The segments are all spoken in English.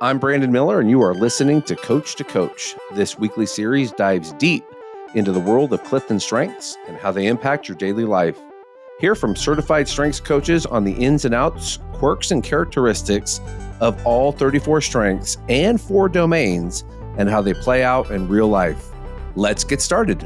I'm Brandon Miller, and you are listening to Coach. This weekly series dives deep into the world of Clifton strengths and how they impact your daily life. Hear from certified strengths coaches on the ins and outs, quirks, and characteristics of all 34 strengths and 4 domains and how they play out in real life. Let's get started.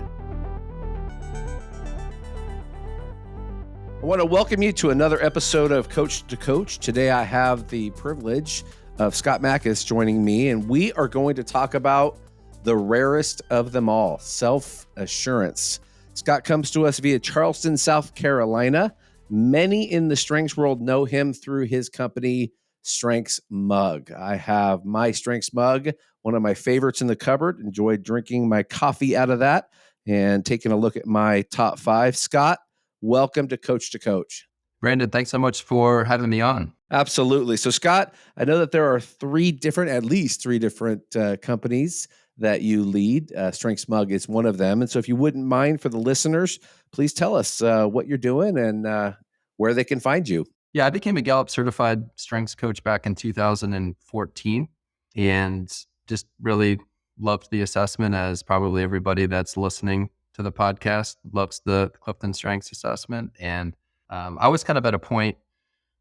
I want to welcome you to another episode of Coach to Coach. Today I have the privilege of Scott Mackes joining me, and we are going to talk about the rarest of them all, self-assurance. Scott comes to us via Charleston, South Carolina. Many in the strengths world know him through his company, StrengthsMug. I have my StrengthsMug, one of my favorites in the cupboard. Enjoyed drinking my coffee out of that and taking a look at my top 5. Scott, welcome to Coach. Brandon, thanks so much for having me on. Absolutely. So, Scott, I know that there are at least three different companies that you lead. StrengthsMug is one of them. And so if you wouldn't mind, for the listeners, please tell us what you're doing and where they can find you. Yeah, I became a Gallup Certified Strengths Coach back in 2014 and just really loved the assessment, as probably everybody that's listening to the podcast loves the Clifton Strengths Assessment. And I was kind of at a point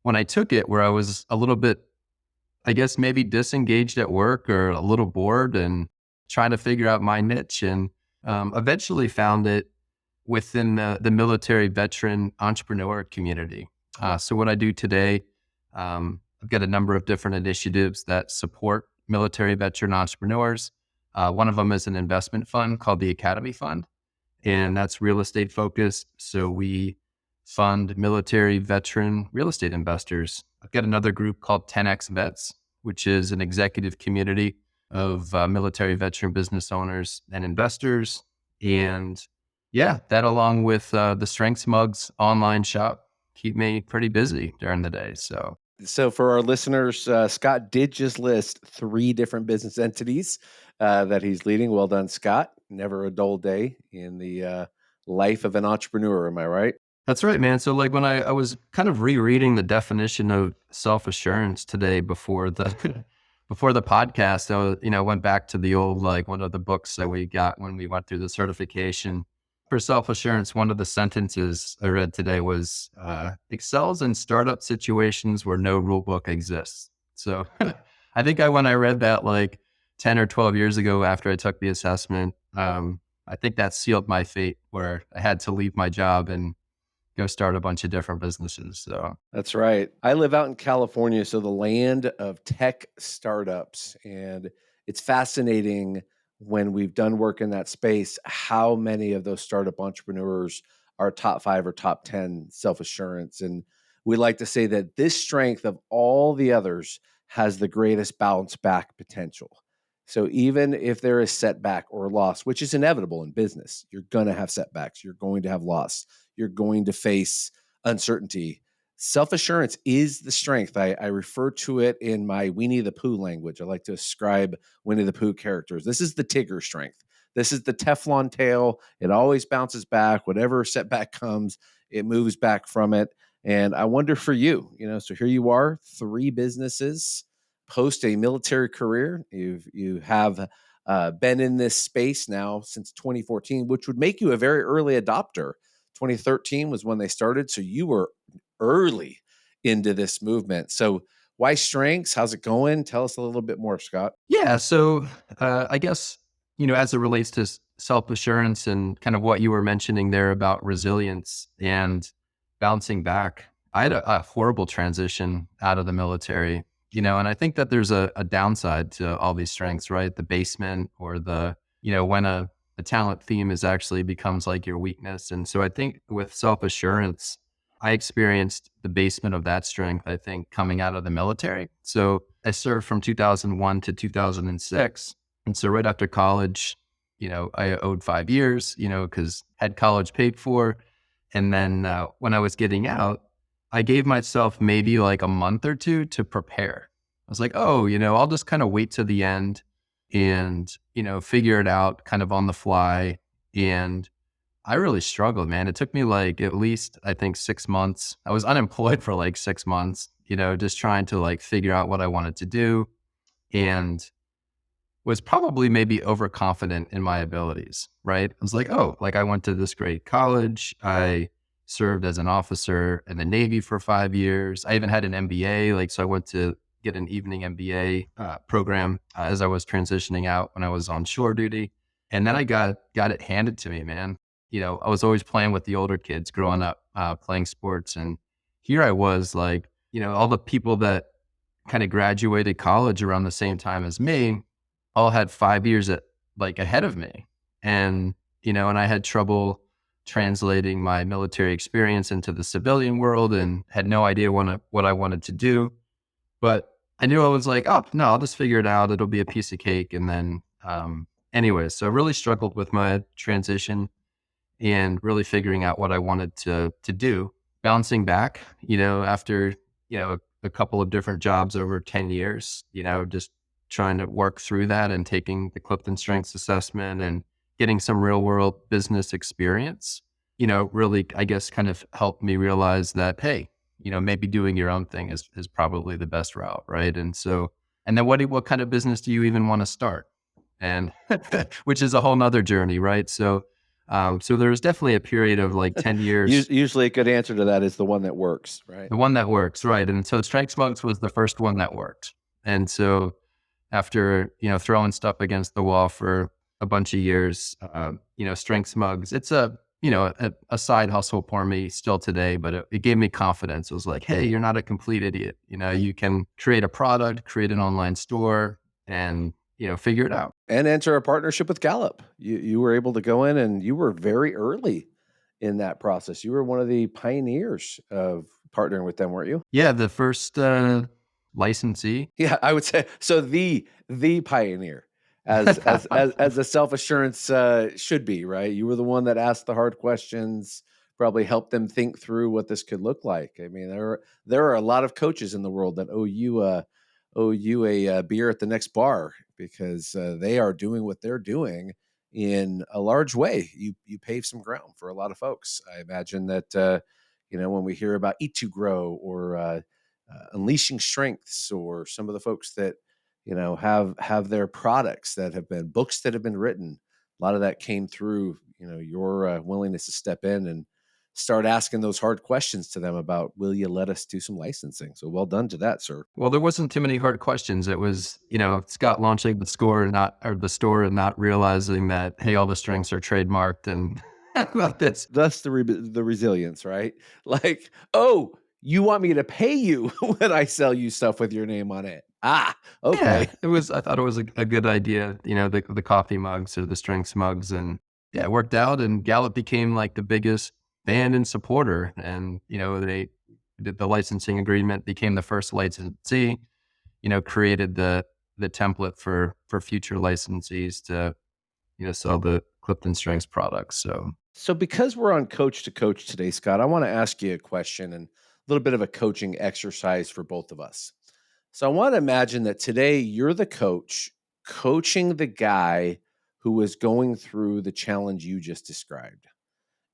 when I took it where I was a little bit, I guess, maybe disengaged at work or a little bored and trying to figure out my niche, and eventually found it within the military veteran entrepreneur community. So what I do today, I've got a number of different initiatives that support military veteran entrepreneurs. One of them is an investment fund called the Academy Fund, and that's real estate focused. So we fund military veteran real estate investors. I've got another group called 10X Vets, which is an executive community of military veteran business owners and investors. And yeah, that along with the StrengthsMugs online shop keep me pretty busy during the day. So for our listeners, Scott did just list 3 different business entities that he's leading. Well done, Scott. Never a dull day in the life of an entrepreneur. Am I right? That's right, man. So like when I was kind of rereading the definition of self-assurance today before the podcast, I went back to the old, like one of the books that we got when we went through the certification for self-assurance. One of the sentences I read today was excels in startup situations where no rule book exists. So I think when I read that like 10 or 12 years ago after I took the assessment, I think that sealed my fate, where I had to leave my job and go start a bunch of different businesses. So that's right. I live out in California, so the land of tech startups. And it's fascinating when we've done work in that space, how many of those startup entrepreneurs are top 5 or top 10 self-assurance. And we like to say that this strength of all the others has the greatest bounce back potential. So even if there is setback or loss, which is inevitable in business, you're going to have setbacks, you're going to have loss, you're going to face uncertainty. Self-assurance is the strength. I refer to it in my Winnie the Pooh language. I like to ascribe Winnie the Pooh characters. This is the Tigger strength. This is the Teflon tail. It always bounces back. Whatever setback comes, it moves back from it. And I wonder for you, so here you are, 3 businesses, post a military career. You have been in this space now since 2014, which would make you a very early adopter. 2013 was when they started. So you were early into this movement. So why strengths? How's it going? Tell us a little bit more, Scott. Yeah. So I guess, as it relates to self-assurance and kind of what you were mentioning there about resilience and bouncing back, I had a horrible transition out of the military, and I think that there's a downside to all these strengths, right? The basement, or when a talent theme actually becomes like your weakness. And so I think with self-assurance, I experienced the basement of that strength, I think, coming out of the military. So I served from 2001 to 2006. And so right after college, I owed 5 years, because had college paid for. And then when I was getting out, I gave myself maybe like a month or 2 to prepare. I was like, I'll just kind of wait to the end and, figure it out kind of on the fly. And I really struggled, man. It took me like at least, I think, 6 months. I was unemployed for like 6 months, just trying to like figure out what I wanted to do. and was probably maybe overconfident in my abilities, right? I was like, oh, like I went to this great college. I served as an officer in the Navy for 5 years. I even had an MBA. Like, so I went to get an evening MBA program as I was transitioning out when I was on shore duty. And then I got it handed to me, man. I was always playing with the older kids growing up, playing sports. And here I was like, all the people that kind of graduated college around the same time as me all had 5 years ahead of me. And I had trouble translating my military experience into the civilian world and had no idea what I wanted to do. But I knew I was like, oh, no, I'll just figure it out. It'll be a piece of cake. And then, anyways, so I really struggled with my transition and really figuring out what I wanted to do. Bouncing back, after, a couple of different jobs over 10 years, just trying to work through that and taking the Clifton Strengths Assessment and getting some real world business experience, really, I guess, kind of helped me realize that, hey, maybe doing your own thing is probably the best route. Right. And then what kind of business do you even want to start? And which is a whole nother journey. Right. So there was definitely a period of like 10 years, Usually a good answer to that is the one that works, right? the one that works. Right. And so StrengthsMugs was the first one that worked. And so after, throwing stuff against the wall for a bunch of years, StrengthsMugs, it's a side hustle for me still today, but it gave me confidence. It was like, hey, you're not a complete idiot. You can create a product, create an online store, and, figure it out. And enter a partnership with Gallup. You were able to go in and you were very early in that process. You were one of the pioneers of partnering with them, weren't you? Yeah, the first licensee. Yeah, I would say so. The pioneer, as a self assurance should be, right? You were the one that asked the hard questions, probably helped them think through what this could look like. I mean, there are a lot of coaches in the world that owe you a beer at the next bar because they are doing what they're doing in a large way. You pave some ground for a lot of folks. I imagine that when we hear about Eat to Grow or Unleashing Strengths or some of the folks that have their products that have been books that have been written, a lot of that came through your willingness to step in and start asking those hard questions to them about, will you let us do some licensing? So well done to that, sir. Well, there wasn't too many hard questions. It was, Scott launching the store and not realizing that, hey, all the strengths are trademarked and about this. Thus the resilience, right? Like, oh, you want me to pay you when I sell you stuff with your name on it? Ah, Yeah, okay. I thought it was a good idea, the coffee mugs or the strengths mugs. And yeah, it worked out. And Gallup became like the biggest fan and supporter. And, they did the licensing agreement, became the first licensee, created the template for future licensees to, sell the Clifton Strengths products. So because we're on coach to coach today, Scott, I want to ask you a question and a little bit of a coaching exercise for both of us. So I want to imagine that today you're the coach coaching the guy who was going through the challenge you just described.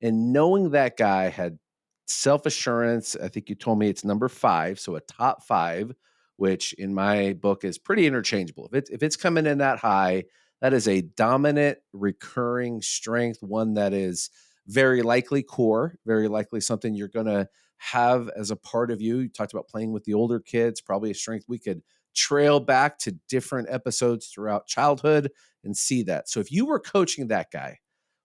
And knowing that guy had self assurance, I think you told me it's number 5, so a top 5, which in my book is pretty interchangeable. If it's coming in that high, that is a dominant recurring strength, one that is very likely core, very likely something you're going to have as a part of you. You talked about playing with the older kids, probably a strength we could trail back to different episodes throughout childhood and see that. So if you were coaching that guy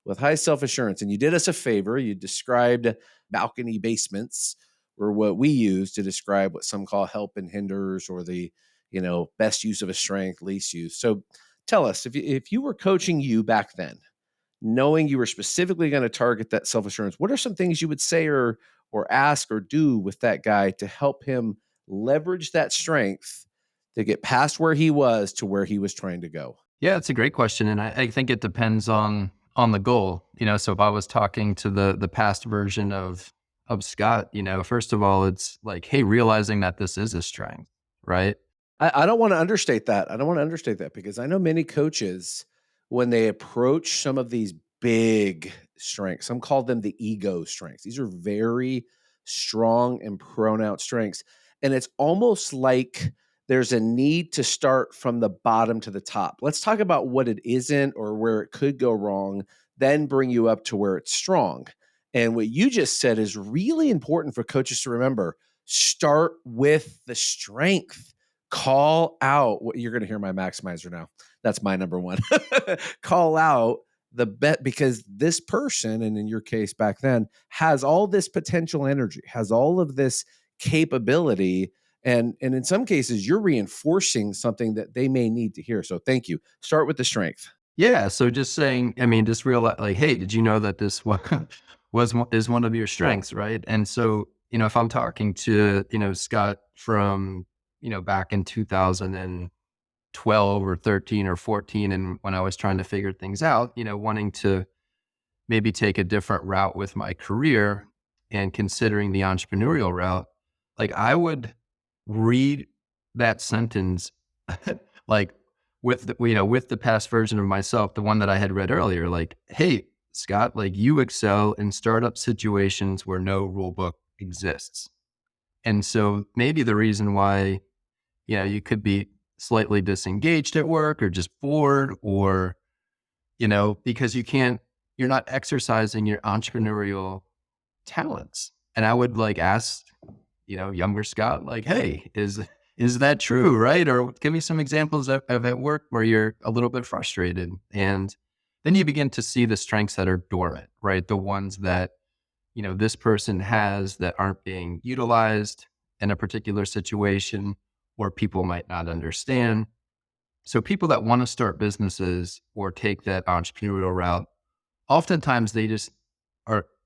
with high self assurance, and you did us a favor. You described balcony basements, or what we use to describe what some call help and hinders, or the best use of a strength, least use. So, tell us if you were coaching you back then, knowing you were specifically going to target that self assurance, what are some things you would say or ask or do with that guy to help him leverage that strength to get past where he was to where he was trying to go? Yeah, it's a great question, and I think it depends on the goal. So if I was talking to the past version of Scott, first of all, it's like, hey, realizing that this is a strength, right? I don't want to understate that. I don't want to understate that because I know many coaches, when they approach some of these big strengths, some call them the ego strengths. These are very strong and pronounced strengths. And it's almost like there's a need to start from the bottom to the top. Let's talk about what it isn't or where it could go wrong, then bring you up to where it's strong. And what you just said is really important for coaches to remember. Start with the strength. Call out what you're going to hear my maximizer now. That's my number one. Call out the bet, because this person, and in your case back then, has all this potential energy, has all of this capability. And in some cases, you're reinforcing something that they may need to hear. So thank you. Start with the strength. Yeah. So just saying, I mean, just realize like, hey, did you know that this is one of your strengths, right? And so, if I'm talking to, Scott from, back in 2012 or 13 or 14, and when I was trying to figure things out, wanting to maybe take a different route with my career and considering the entrepreneurial route, like I would read that sentence like with the past version of myself, the one that I had read earlier, like, hey, Scott, like you excel in startup situations where no rule book exists. And so maybe the reason why, you could be slightly disengaged at work or just bored or, because you're not exercising your entrepreneurial talents. And I would like ask, younger Scott, like, hey, is that true? Right. Or give me some examples of at work where you're a little bit frustrated. And then you begin to see the strengths that are dormant, right? The ones that, this person has that aren't being utilized in a particular situation or people might not understand. So people that want to start businesses or take that entrepreneurial route, oftentimes they just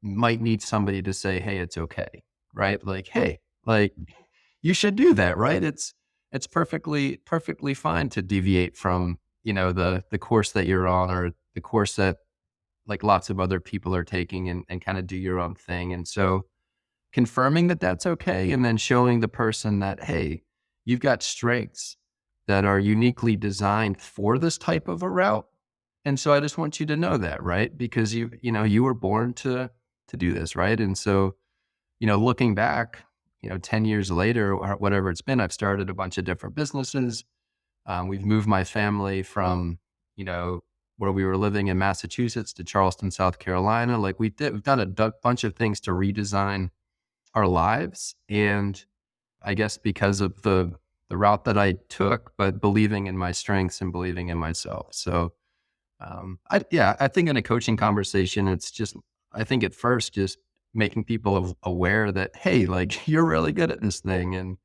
might need somebody to say, hey, it's okay. Right. Like, hey, like you should do that. Right. It's perfectly fine to deviate from, the course that you're on or the course that like lots of other people are taking and kind of do your own thing. And so confirming that that's okay. And then showing the person that, hey, you've got strengths that are uniquely designed for this type of a route. And so I just want you to know that, right? Because you were born to do this, right? And so, looking back, 10 years later or whatever it's been, I've started a bunch of different businesses. We've moved my family from, where we were living in Massachusetts to Charleston, South Carolina. Like we've done a bunch of things to redesign our lives. And I guess because of the route that I took, but believing in my strengths and believing in myself. So, I think in a coaching conversation, it's just, I think at first, just making people aware that, hey, like you're really good at this thing and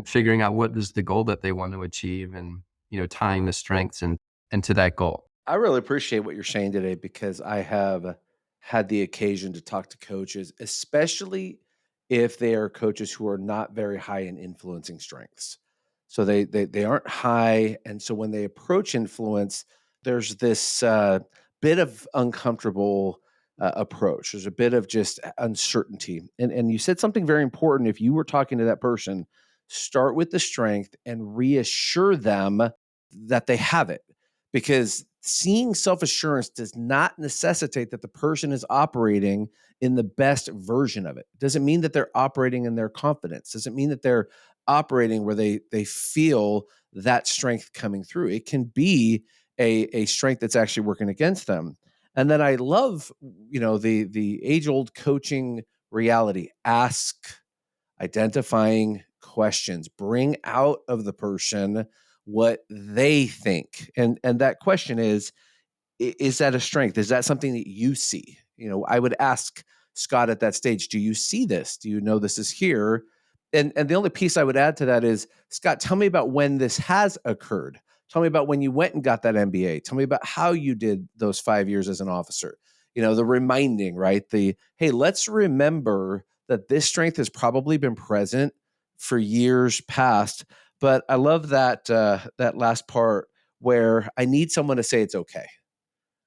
figuring out what is the goal that they want to achieve and, tying the strengths into that goal. I really appreciate what you're saying today, because I have had the occasion to talk to coaches, especially if they are coaches who are not very high in influencing strengths. So they aren't high, and so when they approach influence, there's this bit of uncomfortable approach. There's a bit of just uncertainty, and you said something very important. If you were talking to that person, start with the strength and reassure them that they have it, because seeing self assurance does not necessitate that the person is operating in the best version of it. It doesn't mean that they're operating in their confidence. Doesn't mean that they're operating where they feel that strength coming through. It can be a strength that's actually working against them. And then I love, the age old coaching reality. Ask identifying questions, bring out of the person what they think. And that question is that a strength? Is that something that you see? I would ask Scott at that stage, do you see this? Do you know this is here? And the only piece I would add to that is, Scott, tell me about when this has occurred. Tell me about when you went and got that MBA. Tell me about how you did those 5 years as an officer. The reminding, right? Hey, let's remember that this strength has probably been present for years past. But I love that last part where I need someone to say it's okay.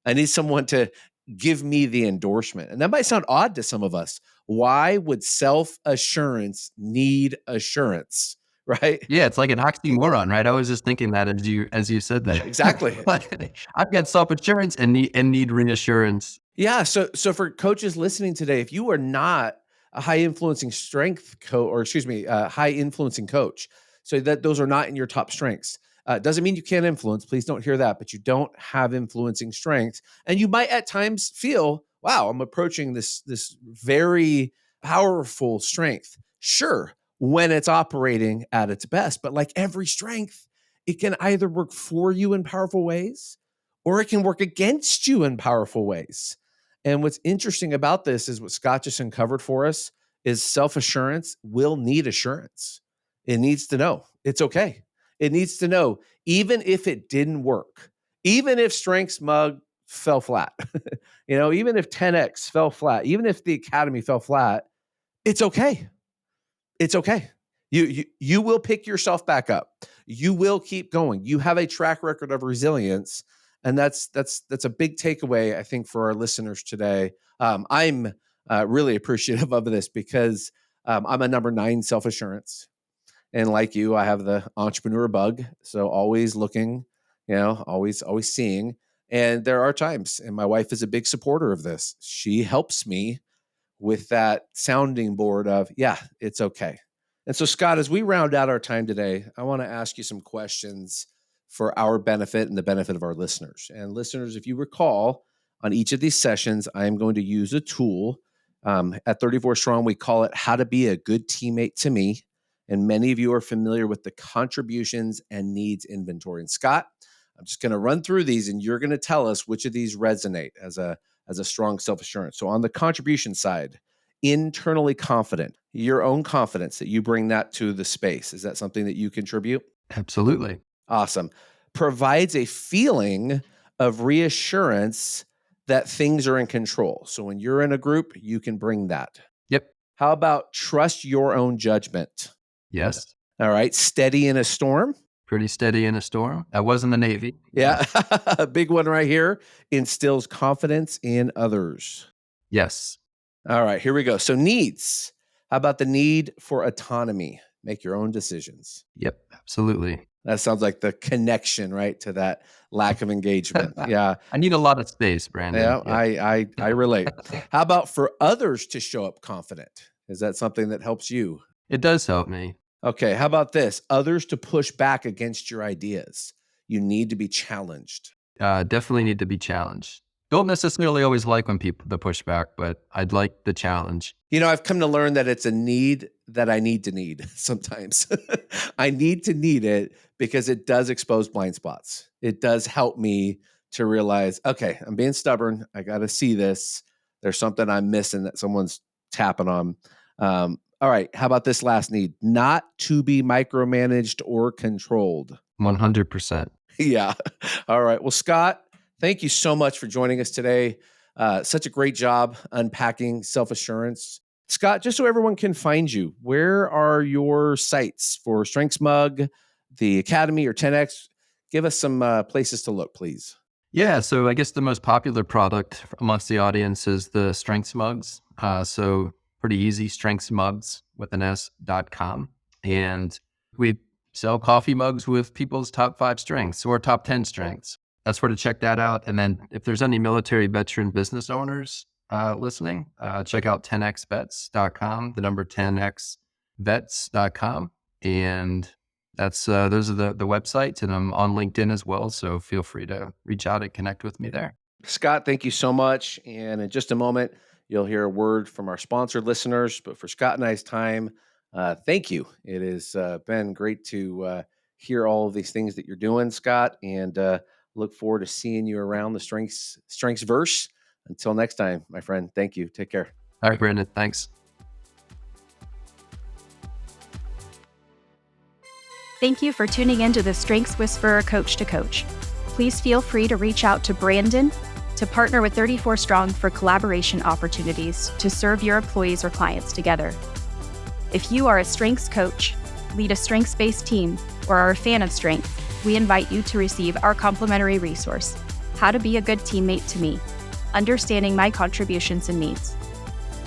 I need someone to give me the endorsement. And that might sound odd to some of us. Why would self-assurance need assurance? Right? Yeah, it's like an oxymoron, right? I was just thinking that as you said that. Exactly. I've got self-assurance and need reassurance. Yeah. So for coaches listening today, if you are not a high influencing strength coach, or excuse me, high influencing coach, So that those are not in your top strengths. Doesn't mean you can't influence. Please don't hear that, but you don't have influencing strengths. And you might at times feel, wow, I'm approaching this very powerful strength. Sure, when it's operating at its best, but like every strength, it can either work for you in powerful ways or it can work against you in powerful ways. And what's interesting about this is what Scott just uncovered for us is self-assurance will need assurance. It needs to know it's okay. It needs to know, even if it didn't work, even if StrengthsMug fell flat, even if 10X fell flat, even if the Academy fell flat, it's okay. It's okay. You will pick yourself back up. You will keep going. You have a track record of resilience, and that's a big takeaway, I think, for our listeners today. I'm really appreciative of this because I'm a number 9 self-assurance. And like you, I have the entrepreneur bug. So always looking, always seeing. And there are times, and my wife is a big supporter of this. She helps me with that sounding board of, yeah, it's okay. And so, Scott, as we round out our time today, I want to ask you some questions for our benefit and the benefit of our listeners. And listeners, if you recall, on each of these sessions, I am going to use a tool. At 34 Strong, we call it How to Be a Good Teammate to Me. And many of you are familiar with the contributions and needs inventory. And Scott, I'm just going to run through these and you're going to tell us which of these resonate as a strong self-assurance. So on the contribution side, internally confident, your own confidence that you bring that to the space. Is that something that you contribute? Absolutely. Awesome. Provides a feeling of reassurance that things are in control. So when you're in a group, you can bring that. Yep. How about trust your own judgment? Yes. All right. Steady in a storm. Pretty steady in a storm. I was in the Navy. Yeah. A big one right here. Instills confidence in others. Yes. All right. Here we go. So needs. How about the need for autonomy? Make your own decisions. Yep. Absolutely. That sounds like the connection, right, to that lack of engagement. Yeah. I need a lot of space, Brandon. Yeah. I relate. How about for others to show up confident? Is that something that helps you? It does help me. Okay, how about this? Others to push back against your ideas. You need to be challenged. Definitely need to be challenged. Don't necessarily always like when people the pushback, but I'd like the challenge. I've come to learn that it's a need that I need to need sometimes. I need to need it because it does expose blind spots. It does help me to realize, okay, I'm being stubborn. I got to see this. There's something I'm missing that someone's tapping on. All right. How about this last need? Not to be micromanaged or controlled. 100%. Yeah. All right. Well, Scott, thank you so much for joining us today. Such a great job unpacking self-assurance. Scott, just so everyone can find you, where are your sites for StrengthsMug, the Academy, or 10X? Give us some places to look, please. Yeah. So I guess the most popular product amongst the audience is the StrengthsMugs. So pretty easy, StrengthsMugs with an S.com. And we sell coffee mugs with people's top 5 strengths or top 10 strengths. That's where to check that out. And then if there's any military veteran business owners listening, check out 10xvets.com, the number 10xvets.com. And that's those are the websites. And I'm on LinkedIn as well. So feel free to reach out and connect with me there. Scott, thank you so much. And in just a moment, you'll hear a word from our sponsored listeners. But for Scott and I's time, thank you. It has been great to hear all of these things that you're doing, Scott, and look forward to seeing you around the Strengths verse. Until next time, my friend, thank you. Take care. All right, Brandon. Thanks. Thank you for tuning in to the Strengths Whisperer Coach to Coach. Please feel free to reach out to Brandon to partner with 34 Strong for collaboration opportunities to serve your employees or clients together. If you are a strengths coach, lead a strengths-based team, or are a fan of strength, we invite you to receive our complimentary resource, How to Be a Good Teammate to Me, Understanding My Contributions and Needs.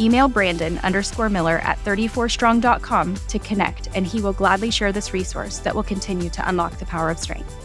Email Brandon_Miller at 34strong.com to connect, and he will gladly share this resource that will continue to unlock the power of strength.